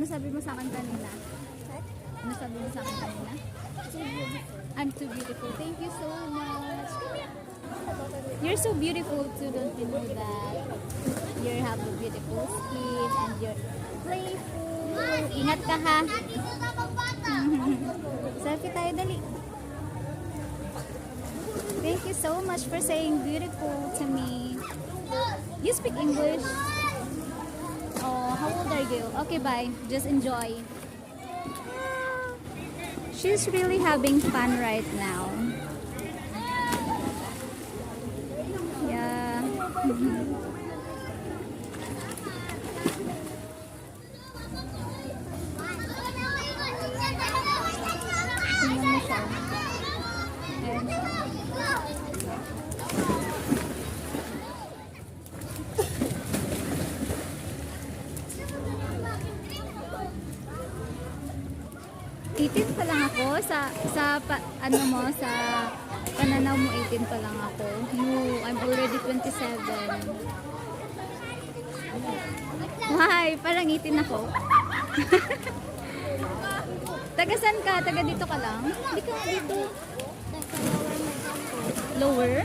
Ano sabi mo sa akin kanina? Ano sabi mo sa akin kanina? I'm too beautiful. Thank you so much. You're so beautiful too. Don't you know that? You have a beautiful skin and you're playful. Ingat ka ha. Selfie tayo dali. Thank you so much for saying beautiful to me. You speak English? Oh, how old are you? Okay, bye. Just enjoy. She's really having fun right now. Yeah. Tingnan mo siya. Ayan siya. Itin pa lang ako ano mo sa pananaw mo 18 pa lang ako. No, I'm already 27. Why? Parang 18 ako. Taga saan ka? Taga dito ka lang? Hindi ka dito. Lower?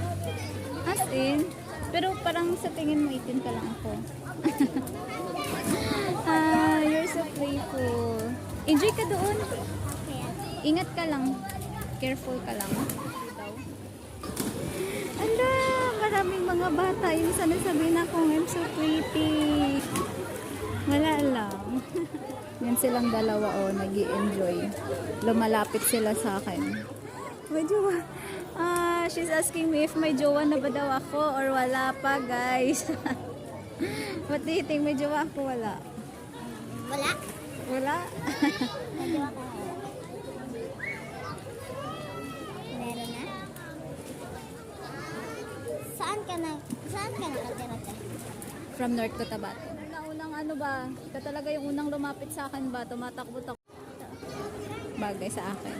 As in? Pero parang sa tingin mo 18 pa lang ako. You're so playful. Enjoy ka doon. Ingat ka lang. Careful ka lang. Ala, maraming mga bata. Yung sana sabihin akong I'm so pretty. Wala lang. Yan silang dalawa nag-i-enjoy. Lumalapit sila sa akin. May jowa. She's asking me if may jowa na ba daw ako or wala pa, guys. What do you think? May jowa ako? Wala. Wala. Wala? May jowa ka. Meron na? Saan ka nakatira? From North Cotabato. Unang ano ba? Ika talaga yung unang lumapit sa akin ba? Tumatakbo-takbo. Bagay sa akin.